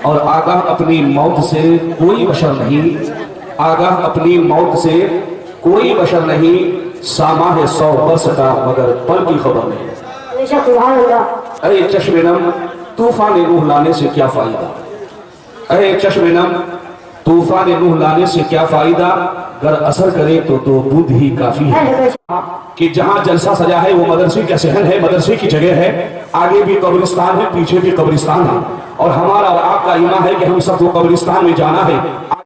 اور آگاہ اپنی موت سے کوئی بشر نہیں، آگاہ اپنی موت سے کوئی بشر نہیں، ساماں ہے 100 برس کا مگر پل کی خبر نہیں۔ ارے چشم نم طوفان نوح لانے سے کیا فائدہ، ارے چشم نم طوفان نوح لانے سے کیا فائدہ، گر اثر کرے تو دو بوند ہی کافی ہے۔ کہ جہاں جلسہ سجا ہے وہ مدرسے کا صحن ہے، مدرسے کی جگہ ہے، آگے بھی قبرستان ہے پیچھے بھی قبرستان ہے، اور ہمارا اور آپ کا ایمان ہے کہ ہم سب کو قبرستان میں جانا ہے۔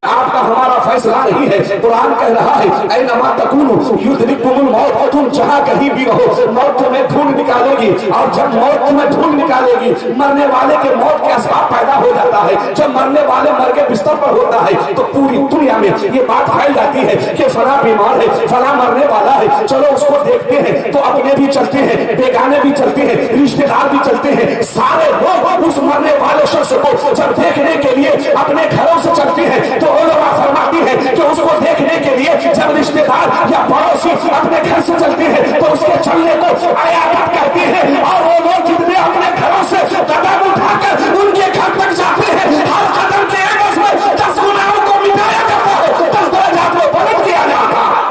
آپ کا ہمارا فیصلہ نہیں ہے، قرآن کہہ رہا ہے اینما تکونوا یدرککم الموت، تم جہاں کہیں بھی رہو موت تمہیں ڈھونڈ نکالے گی، اور جب موت تمہیں ڈھونڈ نکالے گی مرنے والے کے موت کے اسباب پیدا ہو جاتا ہے۔ جب مرنے والے مر کے بستر پر ہوتا ہے تو پوری دنیا میں یہ بات پھیل جاتی ہے کہ فلاں بیمار ہے، فلاں مرنے والا ہے، چلو اس کو دیکھتے ہیں، تو اپنے بھی چلتے ہیں، بیگانے بھی چلتے ہیں، رشتے دار بھی چلتے ہیں، سارے لوگ اس مرنے والے شخص کو جب دیکھنے کے لیے اپنے گھروں سے چلتے ہیں تو علماء فرماتی ہے کہ اس کو دیکھنے کے لیے جب رشتے دار یا پڑوسی اپنے گھر سے چلتے ہیں تو اس کے چلنے کو عیادت کہتے ہیں، اور وہ لوگ جتنے اپنے گھروں سے قدم اٹھا کر ان کے گھر تک جاتے ہیں ہر قدم کے عوض میں 10 گناہوں کو مٹایا جاتا ہے، 10 درجات کو بلند کیا جاتا ہے۔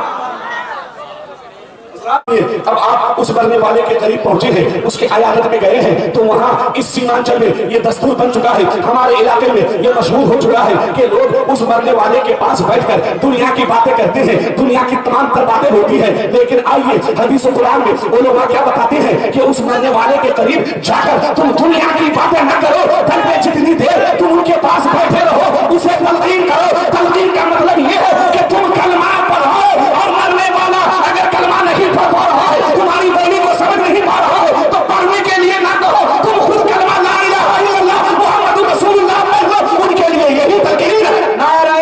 اب آپ اس مرنے والے کے قریب پہنچے ہیں، اس کے عیادت میں گئے ہیں تو وہاں اس سیمانچل میں یہ دستور بن چکا ہے، ہمارے علاقے میں یہ مشہور ہو چکا ہے کہ لوگ اس مرنے والے کے پاس بیٹھ کر دنیا کی باتیں کرتے ہیں، دنیا کی تمام تر باتیں ہوتی ہیں، لیکن آئیے حدیث و قرآن میں علماء کیا بتاتے ہیں کہ اس مرنے والے کے قریب جا کر تم دنیا کی باتیں نہ کرو، بلکہ جتنی دیر تم ان کے پاس بیٹھے رہو اسے تلقین کرو۔ تلقین کا مطلب یہ ہے کہ تم کلمہ پڑھو، اور مرنے والا اگر کلمہ نہیں پڑھ رہا ہے، تمہاری بولی کو سمجھ نہیں پا رہا ہے تو پڑھنے کے لیے نہ کہو، تم خود کلمہ لا الہ الا اللہ محمد رسول اللہ پڑھ لو، ان کے لیے یہی تلقین ہے۔ نعرہ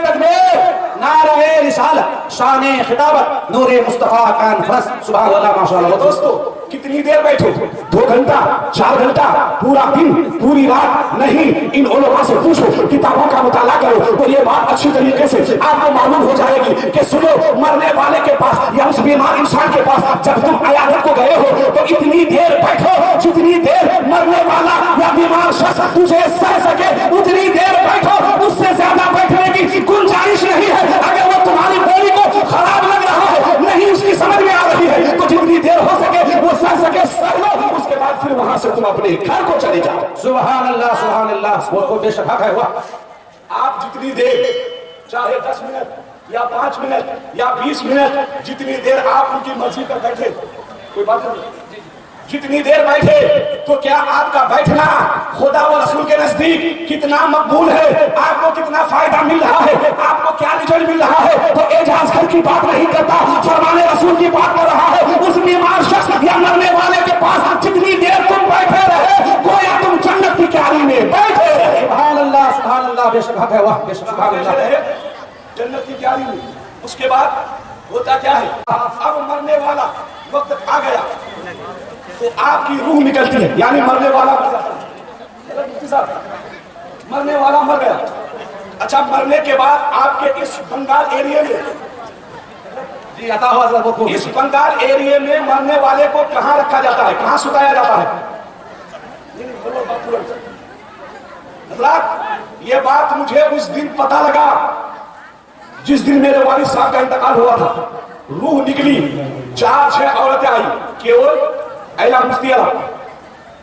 تکبیر، نعرہ رسالت، شان خطابت، نور مصطفیٰ کان فرس، سبحان اللہ ماشاءاللہ۔ دوستو کتنی دیر بیٹھو، 2 گھنٹہ 4 گھنٹہ پورا دن پوری رات نہیں، ان علماء سے پوچھو، کتابوں کا مطالعہ کرو تو یہ بات اچھی طریقے سے آپ کو معلوم ہو جائے گی کہ سنو مرنے والے کے پاس یا اس بیمار انسان کے پاس جب تم عیادت کو گئے ہو تو اتنی دیر بیٹھو جتنی دیر مرنے والا یا بیمار شخص تجھے سہ سکے، اتنی دیر بیٹھو، اس سے زیادہ بیٹھنے کی گنجائش نہیں ہے۔ اگر وہ تمہاری بولی کو خراب لگ رہا ہے، نہیں اس کی سمجھ میں آ رہی ہے تو جتنی دیر ہو سکے وہ سہ سکے سہ لو، اس کے بعد پھر وہاں سے تم اپنے گھر کو چلے جاؤ۔ سبحان اللہ سبحان اللہ، وہ کو بے شک حق ہے۔ وہ آپ جتنی دیر چاہے 10 منٹ یا 5 منٹ یا 20 منٹ جتنی دیر آپ ان کی مرضی پر بیٹھے، کوئی بات نہیں، جتنی دیر بیٹھے تو کیا آپ کا بیٹھنا خدا و رسول کے نزدیک کتنا مقبول ہے، آپ کو کتنا فائدہ مل رہا ہے، آپ کو کیا رزلٹ مل رہا ہے؟ تو اعجاز گھر کی بات نہیں کرتا، فرمان رسول کی بات کر رہا ہے۔ اس بیمار شخص یا مرنے والے کے پاس جتنی دیر تم بیٹھے رہے گویا تم جنت کی کیاری میں بیٹھے رہے۔ سبحان اللہ سبحان اللہ، بے شک حق ہے، واہ بے شک سبحان اللہ، جنت کی کیاری میں۔ اس کے بعد ہوتا کیا ہے، اب مرنے والا وقت آ گیا تو آپ کی روح نکلتی ہے، یعنی مرنے والا مر جاتا ہے، مرنے والا مر گیا۔ اچھا مرنے کے بعد آپ کے اس بنگال ایریے میں، جی عطا ہو حضرت، اس بنگال ایریے میں مرنے والے کو کہاں رکھا جاتا ہے، کہاں ستایا جاتا ہے؟ حضرات یہ بات مجھے اس دن پتہ لگا جس دن میرے والد صاحب کا انتقال ہوا تھا۔ روح نکلی، 4-6 عورتیں آئی، کیول ایلا مفتیہ،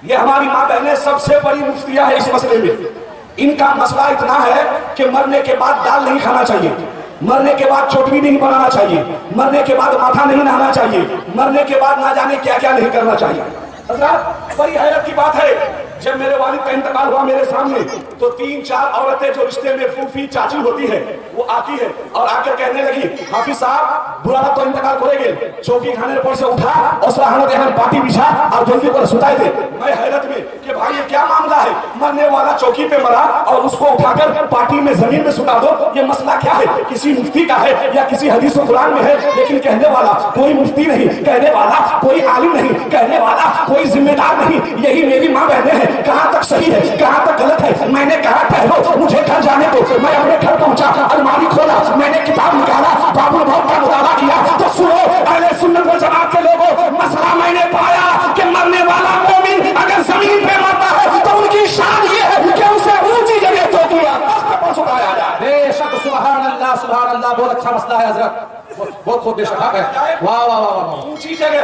یہ ہماری ماں بہنیں سب سے بڑی مفتیہ ہے اس مسئلے میں۔ ان کا مسئلہ اتنا ہے کہ مرنے کے بعد دال نہیں کھانا چاہیے، مرنے کے بعد چوٹی نہیں بنانا چاہیے، مرنے کے بعد ماتھا نہیں نہانا چاہیے، مرنے کے بعد نہ جانے کیا کیا نہیں کرنا چاہیے۔ حضرات بڑی حیرت کی بات ہے، جب میرے والد کا انتقال ہوا میرے سامنے تو 3-4 عورتیں جو رشتے میں پھوپھی چاچی ہوتی ہے وہ آتی ہے اور آ کر کہنے لگی حافظ صاحب برا تو انتقال کرے گے، چوکی کھانے پر سے اٹھا اور سراہنوں کے ہم پاٹی بچھا اور جلدی پر ستائے تھے۔ میں حیرت میں کہ بھائی یہ کیا معاملہ ہے، مرنے والا چوکی پہ مرا اور اس کو اٹھا کر پاٹی میں زمین میں ستا دو، یہ مسئلہ کیا ہے؟ کسی مفتی کا ہے یا کسی حدیث و قرآن میں ہے؟ لیکن کہنے والا کوئی مفتی نہیں، کہنے والا کوئی عالم نہیں، کہنے والا کوئی ذمہ دار نہیں، یہی میری ماں بہنیں ہیں۔ کہاں تک صحیح ہے کہاں تک غلط ہے؟ میں نے کہا ٹھہرو مجھے گھر جانے دو۔ میں اپنے گھر پہنچا، الماری کھولا، میں نے کتاب نکالا، باب الموت کا مطالعہ کیا تو سنو اہل سنت والجماعت کے لوگوں، مسئلہ میں نے پایا کہ مرنے والا مومن اگر زمین پہ مرتا ہے تو ان کی شان یہ ہے کہ اسے سبحان اللہ، بہت اچھا مسئلہ ہے حضرت، بہت خوب، بے شک حق ہے. واہ واہ واہ واہ. اونچی جگہ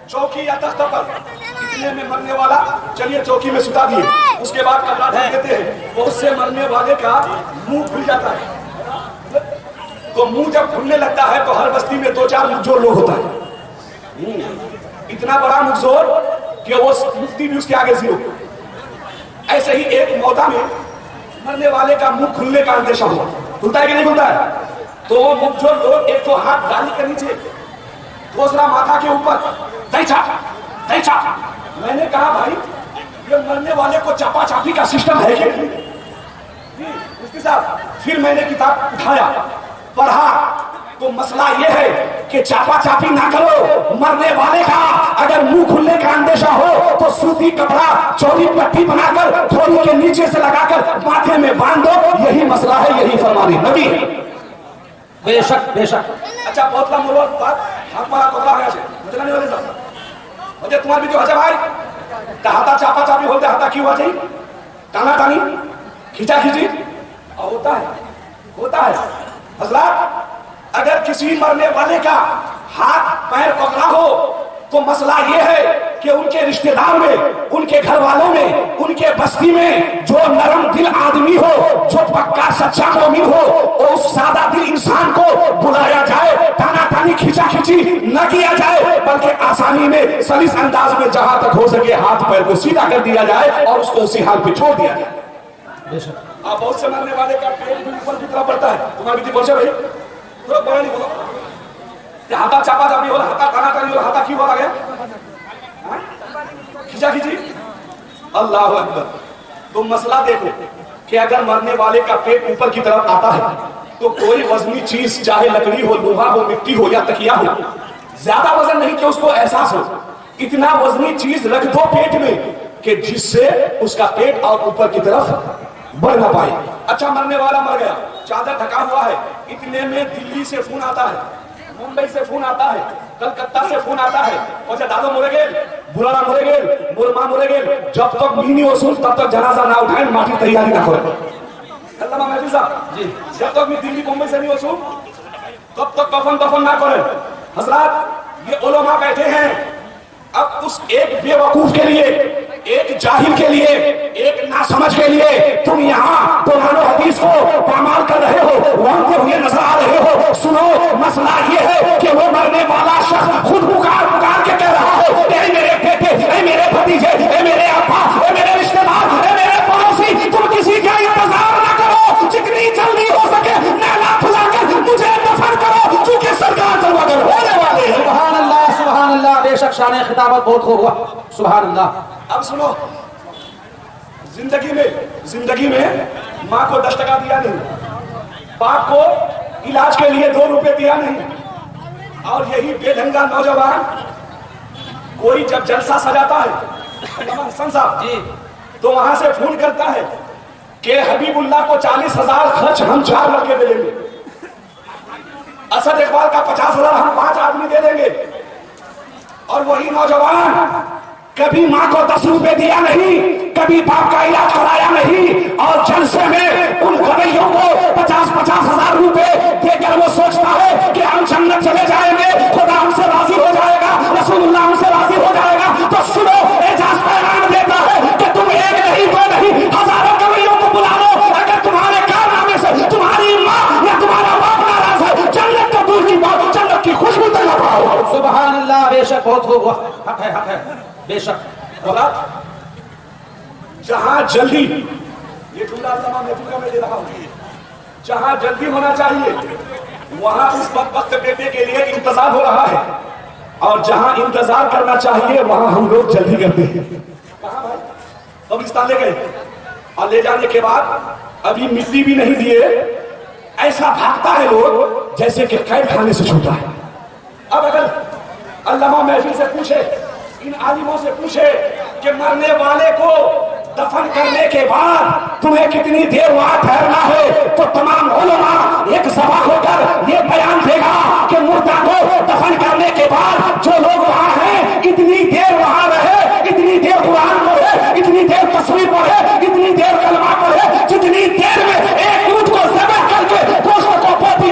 چوکی یا تخت پر اتنے میں مرنے والا، چلیے چوکی میں ستا دیے، اس کے بعد کپڑا ڈھک دیتے ہیں، وہ اس سے مرنے والے کا منہ کھل جاتا ہے. تو منہ جب کھلنے لگتا ہے تو ہر بستی میں 2-4 مکزور لوگ ہوتا ہے، اتنا بڑا مکزور کہ وہ مفتی بھی اس کے آگے زیرو. ایسے ہی ایک موتا میں مرنے والے کا منہ کھلنے کا اندیشہ ہوا، کھلتا ہے کہ نہیں کھلتا ہے؟ تو وہ مکزور لوگ ایک تو ہاتھ ڈالی کے نیچے، دوسرا ماتھا کے اوپر، دیچا دیچا. میں نے کہا بھائی یہ مرنے والے کو چاپا چاپی کا سسٹم ہے کہ نہیں؟ اس کے ساتھ پھر میں نے کتاب اٹھایا، پڑھا، تو مسئلہ یہ ہے کہ چاپا چاپی نہ کرو. مرنے والے کا اگر منہ کھلنے کا اندیشہ ہو تو سوتی کپڑا چوری پٹی بنا کر تھوڑی کے نیچے سے لگا کر ماتھے میں باندھ دو. یہی مسئلہ ہے، یہی فرمانی نبی. بے شک بے شک. اچھا بہت لمبا بات ہمارا تو کہا ہے مجھے نہیں والے صاحب مجھے تمہاری بھی جو ہے بھائی کہاتا چاپا چاپی ہوتے ہاتا کی ہوا چاہیے، ٹانا ٹانی، کھینچا کھینچی ہوتا ہے. حضرات اگر کسی مرنے والے کا ہاتھ پیر پکڑا ہو تو مسئلہ یہ ہے کہ ان کے رشتہ دار میں، ان کے گھر والوں میں، ان کے بستی میں جو نرم دل آدمی ہو، جو پکا سچا مومن ہو، اس سادہ دل انسان کو بلایا جائے، ٹانا ٹانی کھینچا کھینچی نہ کیا جائے، بلکہ آسانی میں سلیس انداز میں جہاں تک ہو سکے ہاتھ پیر کو سیدھا کر دیا جائے اور اس کو اسی حال پہ چھوڑ دیا جائے. آپ بہت سے مرنے والے کا پیٹ بھی اوپر کی طرف بڑھتا ہے. تمہاری بھی پہنچے بھائی تھوڑا بڑا نہیں بولو، ہاتھا چاپا چاپی ہو رہا، ہاتھا ٹانا ٹانی ہو رہا، ہاتھا کیوں ہو گیا کھینچا کھینچی. اللہ اکبر. تو مسئلہ دیکھو کہ اگر مرنے والے کا پیٹ اوپر کی طرف آتا ہے تو کوئی وزنی چیز چاہے لکڑی ہو، لوہا ہو، مٹی ہو یا تکیا ہو، زیادہ وزن نہیں کہ اس کو احساس ہو، اتنا وزنی چیز رکھ دو پیٹ میں کہ جس سے اس کا پیٹ اور اوپر کی طرف بڑھ نہ پائے. اچھا مرنے والا مر گیا، چادر ڈھکا ہوا ہے، اتنے میں دلی سے فون آتا ہے، ممبئی سے فون آتا ہے، کلکتہ سے فون آتا ہے، اور جب دادو مرے گئے، بلانا مرے گئے، برما مرے گئے، جب تک مہینی وصول تب تک جنازہ نہ اٹھائیں، ماٹی تیاری نہ کریں. علامہ محفوظ صاحب جی، جب تک بھی دلی ممبئی سے نہیں وصول تب تک کفن دفن نہ کریں. حضرات یہ علماء بیٹھے ہیں، اب اس ایک بے وقوف کے لیے، ایک جاہل کے لیے، ایک ناسمجھ کے لیے تم یہاں قرآن و حدیث کو پامال کر رہے ہو، رونتے ہوئے نظر آ رہے ہو. سنو مسئلہ یہ ہے کہ وہ مرنے والا شخص خود پکار کے کہہ رہا ہو، اے میرے بیٹے، اے میرے بھتیجے، اے میرے ابا، اے میرے رشتے دار، اے میرے پڑوسی، تم کسی کا انتظار نہ کرو، جتنی جلدی ہو سکے نیلا کھلا کر مجھے دفن کرو، کیونکہ سرکار جلوہ گر ہونے والے ہیں. سبحان اللہ سبحان اللہ. بے شک شان خطابت بہت خوب ہوا. سبحان اللہ. اب سنو، زندگی میں ماں کو 10 ٹکا دیا نہیں، باپ کو علاج کے لیے 2 روپے دیا نہیں، اور یہی بے ڈھنگا نوجوان کوئی جب جلسہ سجاتا ہے حسن صاحب جی تو وہاں سے فون کرتا ہے کہ حبیب اللہ کو 40,000 خرچ ہم 4 لڑکے دے دیں گے، اسد اقبال کا 50,000 ہم 5 آدمی دے دیں گے. اور وہی نوجوان کبھی ماں کو 10 روپے دیا نہیں، کبھی باپ کا علاج کرایا نہیں، اور جلسے میں ان غریبوں کو 50,000 روپے دے کر وہ سوچتا ہے کہ ہم جنت چلے جائیں گے، خدا ہم سے راضی ہو جائے گا، رسول اللہ ہم سے راضی ہو جائے گا. تو سنو، اعجاز پیغام دیتا ہے کہ تم ایک نہیں، 2 نہیں، ہزاروں غریبوں کو بلا لو، اگر تمہارے کارنامے سے تمہاری ماں یا تمہارا باپ ناراض ہے، جنت تو دور کی بات، جنت کی خوشبو تک نہ پاؤ. سبحان اللہ. بے شک بہت خوب ہوا. حق ہے حق ہے. بے شک. جہاں جلدی، یہ جملہ علامہ محفوظ کا میں دے رہا ہوں، جہاں جلدی ہونا چاہیے وہاں اس بدبخت بیٹے کے لیے انتظار ہو رہا ہے، اور جہاں انتظار کرنا چاہیے وہاں ہم لوگ جلدی کرتے ہیں. کہاں بھائی قبرستان لے گئے اور لے جانے کے بعد ابھی مٹی بھی نہیں دیے، ایسا بھاگتا ہے لوگ جیسے کہ قید خانے سے چھوٹا ہے. اب اگر علامہ محفوظ سے پوچھے، ان عالموں سے پوچھے کہ مرنے والے کو دفن کرنے کے بعد تمہیں کتنی دیر وہاں ٹھہرنا ہے، تو تمام علماء ایک سبا ہو کر یہ بیان دے گا کہ مردہ کو دفن کرنے کے بعد جو لوگ وہاں ہیں اتنی دیر وہاں رہے، اتنی دیر قرآن پڑھے، اتنی دیر تصویر پڑھے، اتنی دیر کلمہ پڑھے، جتنی دیر میں ایک اونٹ کو ذبح کر کے گوشت کو پوتی